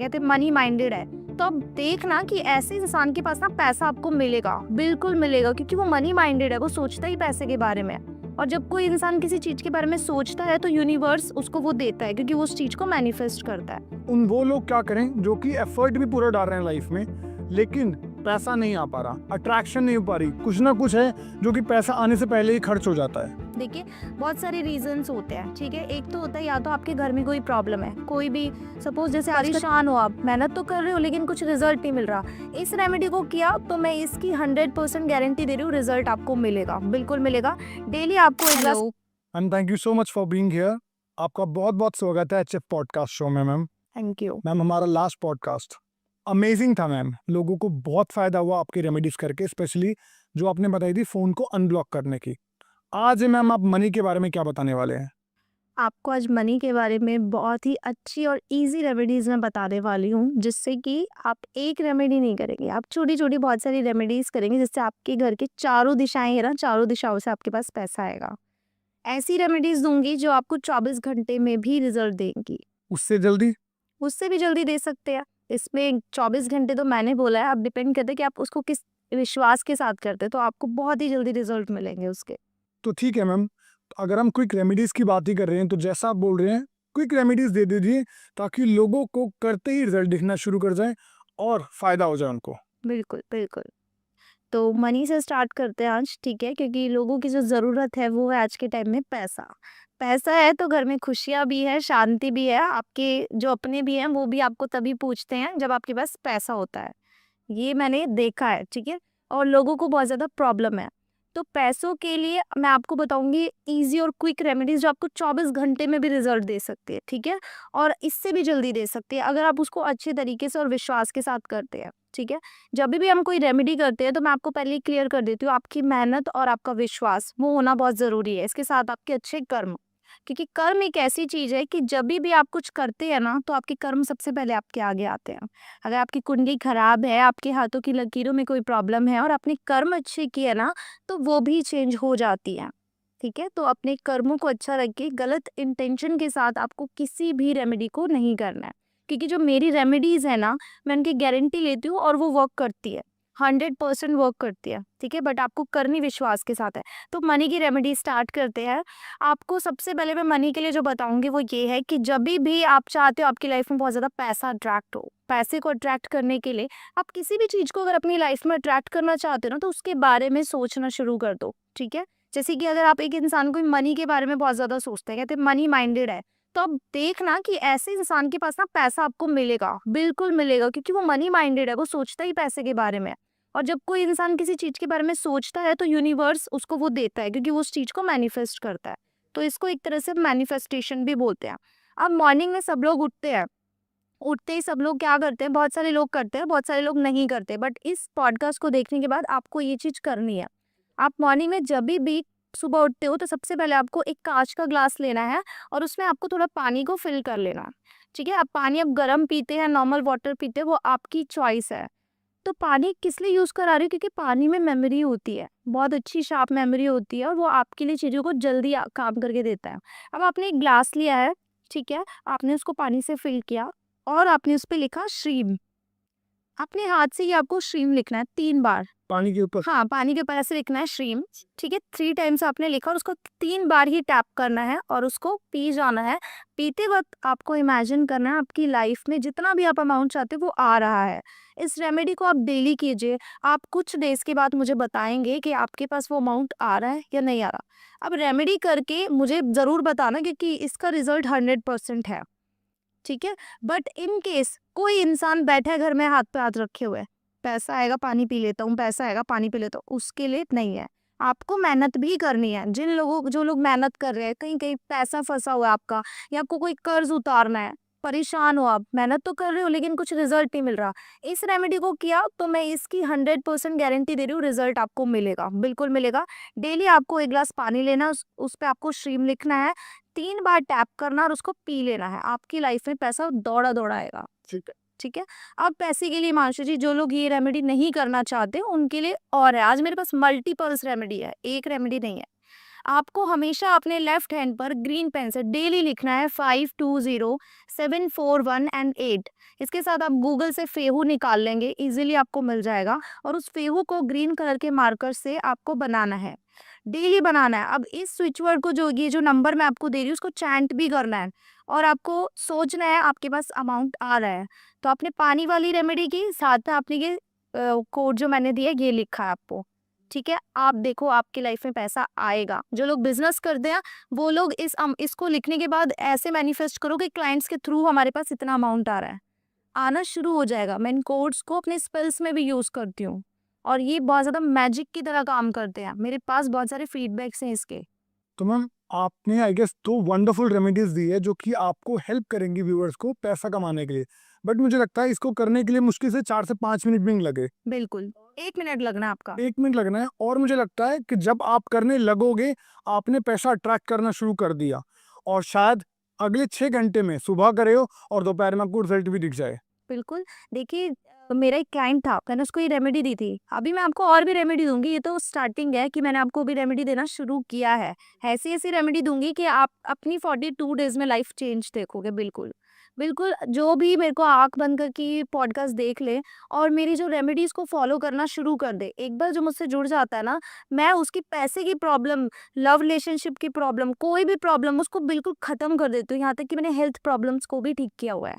कहते money minded है, तो अब देखना कि ऐसे इंसान के पास ना पैसा आपको मिलेगा, बिल्कुल मिलेगा, क्योंकि वो मनी माइंडेड है, वो सोचता ही पैसे के बारे में है। और जब कोई इंसान किसी चीज के बारे में सोचता है तो यूनिवर्स उसको वो देता है, क्योंकि वो उस चीज को मैनिफेस्ट करता है। वो लोग क्या करें जो कि एफर्ट भी पूरा डाल रहे हैं लाइफ में, लेकिन पैसा नहीं आ पा रहा, अट्रैक्शन नहीं हो पा रही, कुछ ना कुछ है जो कि पैसा आने से पहले ही खर्च हो जाता है। देखिए, बहुत सारे रीजंस होते हैं, ठीक है। एक तो होता है या तो आपके घर में कोई प्रॉब्लम है, कोई भी सपोज जैसे परेशान हो, आप मेहनत तो कर रहे हो लेकिन कुछ रिजल्ट नहीं मिल रहा, इस रेमेडी को किया तो मैं इसकी 100% गारंटी दे रही हूँ, रिजल्ट आपको मिलेगा, बिल्कुल मिलेगा। डेली आपको एक glass. And thank you so much for being here. आपका बहुत बहुत स्वागत है एचएफ पॉडकास्ट शो में मैम। Thank you. मैम, हमारा लास्ट पॉडकास्ट अमेजिंग था मैम, लोगों को बहुत फायदा हुआ आपकी रेमेडीज करके, स्पेशली जो आपने बताई थी फोन को अनब्लॉक करने की। आज मैम आप मनी के बारे में क्या बताने वाले हैं? आपको आज मनी के बारे में बहुत ही अच्छी और इजी रेमेडीज मैं बताने वाली हूँ, जिससे कि आप एक रेमेडी नहीं करेंगे, आप छोटी छोटी बहुत सारी रेमेडीज करेंगे, जिससे आपके घर के चारों दिशाएं है ना, चारों दिशाओं से आपके पास पैसा आएगा। ऐसी रेमेडीज दूंगी जो आपको 24 घंटे में भी रिजल्ट देंगी। उससे जल्दी? उससे भी जल्दी दे सकते हैं। इसमें 24 घंटे तो मैंने बोला है, अब डिपेंड करते हैं कि आप उसको किस विश्वास के साथ करते हैं, तो आपको बहुत ही जल्दी रिजल्ट मिलेंगे उसके। तो ठीक है मैम, अगर हम क्विक रेमेडीज की बात ही कर रहे हैं तो जैसा आप बोल रहे हैं क्विक रेमेडीज दे दीजिए, ताकि लोगों को करते ही रिजल्ट दिखना शुरू कर जाए और फायदा हो जाए उनको। बिल्कुल बिल्कुल। तो मनी से स्टार्ट करते हैं आज, ठीक है, क्योंकि लोगों की जो ज़रूरत है वो है आज के टाइम में पैसा। पैसा है तो घर में खुशियाँ भी है, शांति भी है, आपके जो अपने भी हैं वो भी आपको तभी पूछते हैं जब आपके पास पैसा होता है। ये मैंने देखा है, ठीक है। और लोगों को बहुत ज़्यादा प्रॉब्लम है, तो पैसों के लिए मैं आपको बताऊंगी इजी और क्विक रेमेडीज जो आपको 24 घंटे में भी रिजल्ट दे सकती है, ठीक है। और इससे भी जल्दी दे सकती है अगर आप उसको अच्छे तरीके से और विश्वास के साथ करते हैं, ठीक है। जब भी हम कोई रेमेडी करते हैं तो मैं आपको पहले ही क्लियर कर देती हूँ, आपकी मेहनत और आपका विश्वास वो होना बहुत ज़रूरी है, इसके साथ आपके अच्छे कर्म। क्योंकि कर्म एक ऐसी चीज है कि जब भी आप कुछ करते हैं ना, तो आपके कर्म सबसे पहले आपके आगे आते हैं। अगर आपकी कुंडली खराब है, आपके हाथों की लकीरों में कोई प्रॉब्लम है और आपने कर्म अच्छे किए ना, तो वो भी चेंज हो जाती है, ठीक है। तो अपने कर्मों को अच्छा रख के गलत इंटेंशन के साथ आपको किसी भी रेमेडी को नहीं करना है। क्योंकि जो मेरी रेमेडीज है ना, मैं उनकी गारंटी लेती हूँ और वो वर्क करती है, 100% वर्क करती है, ठीक है। बट आपको करनी विश्वास के साथ है। तो मनी की रेमेडी स्टार्ट करते हैं। आपको सबसे पहले मैं मनी के लिए जो बताऊंगी वो ये है कि जब भी आप चाहते हो आपकी लाइफ में बहुत ज़्यादा पैसा अट्रैक्ट हो, पैसे को अट्रैक्ट करने के लिए आप किसी भी चीज़ को अगर अपनी लाइफ में अट्रैक्ट करना चाहते हो ना, तो उसके बारे में सोचना शुरू कर दो, ठीक है। जैसे कि अगर आप एक इंसान को मनी के बारे में बहुत ज़्यादा सोचते हैं, कहते हैं मनी माइंडेड है, तो अब देखना कि ऐसे इंसान के पास ना पैसा आपको मिलेगा, बिल्कुल मिलेगा, क्योंकि वो मनी माइंडेड है, वो सोचता ही पैसे के बारे में है। और जब कोई इंसान किसी चीज़ के बारे में सोचता है तो यूनिवर्स उसको वो देता है, क्योंकि वो उस चीज़ को मैनिफेस्ट करता है। तो इसको एक तरह से मैनिफेस्टेशन भी बोलते हैं। अब मॉर्निंग में सब लोग उठते हैं, उठते ही सब लोग क्या करते हैं, बहुत सारे लोग करते हैं, बहुत सारे लोग नहीं करते, बट इस पॉडकास्ट को देखने के बाद आपको ये चीज़ करनी है। आप मॉर्निंग में जब भी सुबह उठते हो तो सबसे पहले आपको एक कांच का ग्लास लेना है और उसमें आपको थोड़ा पानी को फिल कर लेना है, ठीक है। आप पानी अब गर्म पीते हैं, नॉर्मल वाटर पीते हैं, वो आपकी चॉइस है। तो पानी किस लिए यूज़ करा रही हूँ, क्योंकि पानी में मेमोरी होती है, बहुत अच्छी शार्प मेमोरी होती है और वो आपके लिए चीज़ों को जल्दी काम करके देता है। अब आपने एक ग्लास लिया है, ठीक है, आपने उसको पानी से फिल किया और आपने उस पे लिखा श्रीम। अपने हाथ से ही आपको श्रीम लिखना है 3 बार। पानी के ऊपर? हाँ, पानी के ऊपर ऐसे लिखना है श्रीम, ठीक है। 3 टाइम्स आपने लिखा और उसको 3 बार ही टैप करना है और उसको पी जाना है। पीते वक्त आपको इमेजिन करना है आपकी लाइफ में जितना भी आप अमाउंट चाहते हो वो आ रहा है। इस रेमेडी को आप डेली कीजिए। आप कुछ डेज के बाद मुझे बताएंगे कि आपके पास वो अमाउंट आ रहा है या नहीं आ रहा। अब रेमेडी करके मुझे ज़रूर बताना, क्योंकि इसका रिजल्ट 100% है, ठीक है। बट इन केस कोई इंसान बैठा है घर में हाथ पे हाथ रखे हुए, पैसा आएगा पानी पी लेता हूँ, पैसा आएगा पानी पी लेता हूँ, उसके लिए नहीं है। आपको मेहनत भी करनी है। जो लोग मेहनत कर रहे हैं, कहीं कहीं पैसा फंसा हुआ है आपका, या आपको कोई कर्ज उतारना है, परेशान हो, आप मेहनत तो कर रहे हो लेकिन कुछ रिजल्ट नहीं मिल रहा, इस रेमेडी को किया तो मैं इसकी 100% गारंटी दे रही हूँ, रिजल्ट आपको मिलेगा, बिल्कुल मिलेगा। डेली आपको एक ग्लास पानी लेना, उस पे आपको श्रीम लिखना है, 3 बार टैप करना और उसको पी लेना है। आपकी लाइफ में पैसा दौड़ा दौड़ा आएगा, ठीक है। ठीक है। अब पैसे के लिए हिमांशु जी, जो लोग ये रेमेडी नहीं करना चाहते उनके लिए और है, आज मेरे पास मल्टीपर्पज रेमेडी है, एक रेमेडी नहीं है। आपको हमेशा अपने लेफ्ट हैंड पर ग्रीन पेन से डेली लिखना है 520741 एंड 8। इसके साथ आप गूगल से फेहू निकाल लेंगे, इजीली आपको मिल जाएगा। और उस फेहू को ग्रीन कलर के मार्कर से आपको बनाना है, डेली बनाना है। अब इस स्विच वर्ड को, जो ये जो नंबर मैं आपको दे रही हूँ, उसको चैंट भी करना है। और आपको सोचना है आपके पास अमाउंट आ रहा है। तो आपने पानी वाली रेमेडी की, साथ में आपने ये कोड जो मैंने दिया ये लिखा है आपको, ठीक है। आप देखो आपकी लाइफ में पैसा आएगा। जो लोग बिजनेस करते हैं वो लोग इसको लिखने के बाद ऐसे मैनिफेस्ट करो कि क्लाइंट्स के थ्रू हमारे पास इतना अमाउंट आ रहा है, आना शुरू हो जाएगा। मैं इन कोड्स को अपने स्पेल्स में भी यूज करती हूँ और ये बहुत ज्यादा मैजिक की तरह काम करते हैं। मेरे पास बहुत सारे फीडबैक्स हैं इसके। तो मैम आपने आई गेस 2 वंडरफुल रेमेडीज दी है जो कि आपको हेल्प करेंगी व्यूअर्स को पैसा कमाने के लिए। बट मुझे लगता है इसको करने के लिए मुश्किल से 4 से 5 मिनट भी नहीं लगे। बिल्कुल, 1 मिनट लगना है आपका। 1 मिनट लगना है और मुझे लगता है कि जब आप करने लगोगे, आपने पैसा अट्रैक्ट करना शुरू कर दिया और शायद अगले 6 घंटे में सुबह करे हो और दोपहर में आपको रिजल्ट भी दिख जाए। बिल्कुल, देखिए मेरा एक क्लाइंट था, मैंने उसको ये रेमेडी दी थी। अभी मैं आपको और भी रेमेडी दूँगी, ये तो स्टार्टिंग है कि मैंने आपको अभी रेमेडी देना शुरू किया है। ऐसी-ऐसी रेमेडी दूँगी कि आप अपनी 42 डेज़ में लाइफ चेंज देखोगे बिल्कुल। बिल्कुल, जो भी मेरे को आँख बंद करके ये पॉडकास्ट देख ले और मेरी जो रेमेडीज़ को फ़ॉलो करना शुरू कर दे, एक बार जो मुझसे जुड़ जाता है ना, मैं उसकी पैसे की प्रॉब्लम, लव रिलेशनशिप की प्रॉब्लम, कोई भी प्रॉब्लम उसको बिल्कुल ख़त्म कर देती हूँ। यहाँ तक कि मैंने हेल्थ प्रॉब्लम्स को भी ठीक किया हुआ है।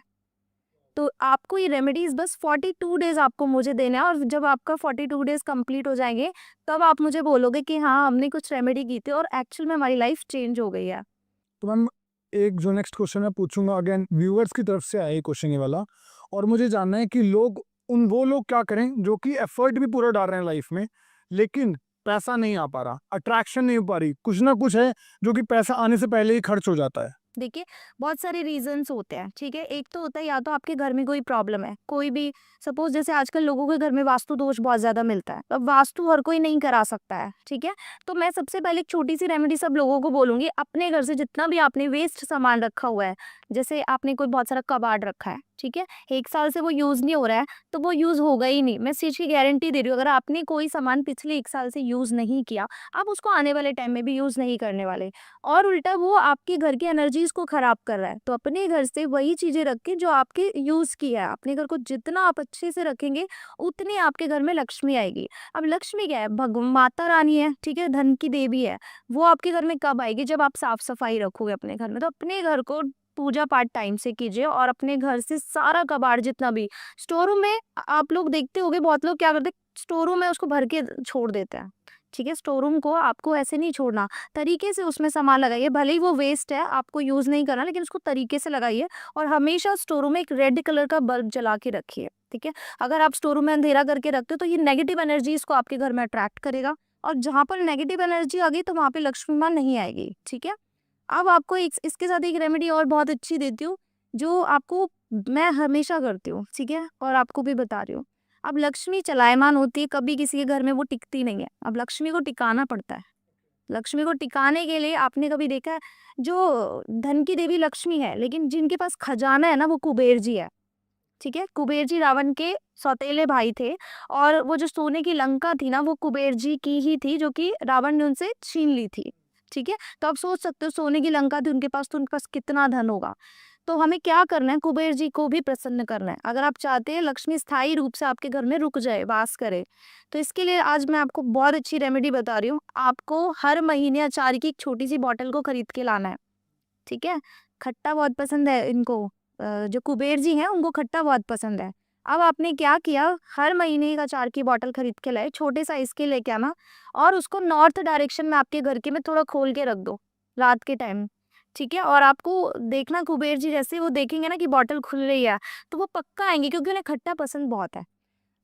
तो आपको ये रेमेडीज़ बस 42 डेज़ आपको मुझे देना है और जब आपका 42 डेज़ कंप्लीट हो जाएँगे, तब आप मुझे बोलोगे कि हाँ, हमने कुछ रेमेडी की थी और एक्चुअल में हमारी लाइफ़ चेंज हो गई है। तो मैम एक जो नेक्स्ट क्वेश्चन मैं पूछूंगा अगेन व्यूअर्स की तरफ से आया ये क्वेश्चन ये वाला, और मुझे जानना है कि वो लोग क्या करें जो कि एफर्ट भी पूरा डाल रहे हैं लाइफ में, लेकिन पैसा नहीं आ पा रहा, अट्रैक्शन नहीं हो पा रही, कुछ ना कुछ है जो कि पैसा आने से पहले ही खर्च हो जाता है। देखिए, बहुत सारे रीज़न्स होते हैं, ठीक है? एक तो होता है या तो आपके घर में कोई प्रॉब्लम है, कोई भी सपोज़ जैसे आजकल लोगों के घर में वास्तु दोष बहुत ज़्यादा मिलता है। अब वास्तु हर कोई नहीं करा सकता है, ठीक है? तो मैं सबसे पहले एक छोटी-सी रेमेडी सब लोगों को बोलूँगी, अपने घर से जितना भी आपने वेस्ट सामान रखा हुआ है, जैसे आपने कोई बहुत सारा कबाड़ रखा है, ठीक है? 1 साल से वो यूज़ नहीं हो रहा है, तो वो यूज़ होगा ही नहीं। मैं इस चीज़ की गारंटी दे रही हूँ, अगर आपने कोई सामान पिछले 1 साल से यूज़ नहीं किया, आप उसको आने वाले टाइम में भी यूज़ नहीं करने वाले। और उल्टा वो आपके घर की एनर्जीज को खराब कर रहा है। तो अपने घर से वही चीजें रखें जो आपके यूज की है। अपने घर को जितना आप अच्छे से रखेंगे, उतनी आपके घर में लक्ष्मी आएगी। अब लक्ष्मी क्या है? माता रानी है, ठीक है, धन की देवी है। वो आपके घर में कब आएगी? जब आप साफ सफाई रखोगे अपने घर में। तो अपने घर को पूजा पाठ टाइम से कीजिए और अपने घर से सारा कबाड़ जितना भी स्टोर रूम में, आप लोग देखते होंगे बहुत लोग क्या करते हैं, स्टोर रूम में उसको भर के छोड़ देते हैं, ठीक है। स्टोर रूम को आपको ऐसे नहीं छोड़ना, तरीके से उसमें सामान लगाइए। भले ही वो वेस्ट है, आपको यूज़ नहीं करना, लेकिन उसको तरीके से लगाइए। और हमेशा स्टोर रूम में एक रेड कलर का बल्ब जला के रखिए, ठीक है। अगर आप स्टोर रूम में अंधेरा करके रखते हो तो ये नेगेटिव एनर्जीज़ को आपके घर में अट्रैक्ट करेगा और जहाँ पर नेगेटिव एनर्जी आ गई तो वहाँ पे लक्ष्मी माँ नहीं आएगी, ठीक है। अब आपको एक इसके साथ एक रेमेडी और बहुत अच्छी देती हूँ, जो आपको मैं हमेशा करती हूँ, ठीक है, और आपको भी बता रही हूँ। अब लक्ष्मी चलायमान होती है, कभी किसी के घर में वो टिकती नहीं है। अब लक्ष्मी को टिकाना पड़ता है। लक्ष्मी को टिकाने के लिए आपने कभी देखा है, जो धन की देवी लक्ष्मी है, लेकिन जिनके पास खजाना है ना, वो कुबेर जी है, ठीक है? कुबेर जी रावण के सौतेले भाई थे और वो जो सोने की लंका थी ना, वो कुबेर जी की ही थी, जो कि रावण ने उनसे छीन ली थी, ठीक है? तो आप सोच सकते हो सोने की लंका थी उनके पास, तो उनके पास कितना धन होगा। तो हमें क्या करना है, कुबेर जी को भी प्रसन्न करना है। अगर आप चाहते हैं लक्ष्मी स्थायी रूप से आपके घर में रुक जाए, वास करे, तो इसके लिए आज मैं आपको बहुत अच्छी रेमेडी बता रही हूँ। आपको हर महीने अचार की एक छोटी-सी बॉटल को खरीद के लाना है, ठीक है? खट्टा बहुत पसंद है इनको, जो कुबेर जी हैं उनको खट्टा बहुत पसंद है। अब आपने क्या किया, हर महीने एक अचार की बॉटल खरीद के लाए, छोटे साइज़ के लेके आना और उसको नॉर्थ डायरेक्शन में आपके घर के में थोड़ा खोल के रख दो, रात के टाइम, ठीक है? और आपको देखना कुबेर जी जैसे ही वो देखेंगे ना कि बॉटल खुल रही है, तो वो पक्का आएँगे क्योंकि उन्हें खट्टा पसंद बहुत है।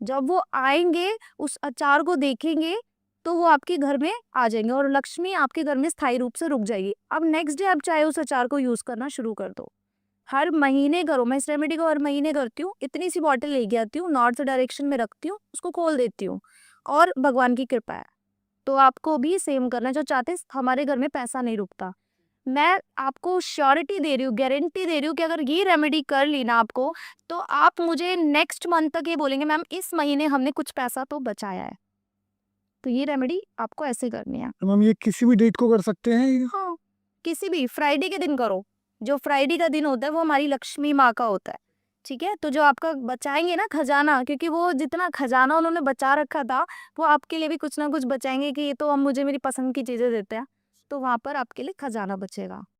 जब वो आएँगे, उस अचार को देखेंगे, तो वो आपके घर में आ जाएँगे और लक्ष्मी आपके घर में स्थायी रूप से रुक जाएगी। अब नेक्स्ट डे आप चाहे उस अचार को यूज़ करना शुरू कर दो। हर महीने करो, मैं इस रेमेडी को हर महीने करती हूँ। इतनी सी बॉटल लेके आती हूँ, नॉर्थ डायरेक्शन में रखती हूँ, उसको खोल देती हूँ और भगवान की कृपा है। तो आपको भी सेम करना है, जो चाहते हैं हमारे घर में पैसा नहीं रुकता। मैं आपको श्योरिटी दे रही हूँ, गारंटी दे रही हूँ कि अगर ये रेमेडी कर ली ना आपको, तो आप मुझे नेक्स्ट मंथ तक ये बोलेंगे, मैम इस महीने हमने कुछ पैसा तो बचाया है। तो ये रेमेडी आपको ऐसे करनी है। तो मैम ये किसी भी डेट को कर सकते हैं? हाँ, किसी भी फ्राइडे के दिन करो। जो फ्राइडे का दिन होता है वो हमारी लक्ष्मी माँ का होता है, ठीक है? तो जो आपका बचाएँगे ना खजाना, क्योंकि वो जितना खजाना उन्होंने बचा रखा था, वो आपके लिए भी कुछ ना कुछ बचाएँगे कि ये तो अब मुझे मेरी पसंद की चीज़ें देते हैं, तो वहाँ पर आपके लिए खजाना बचेगा।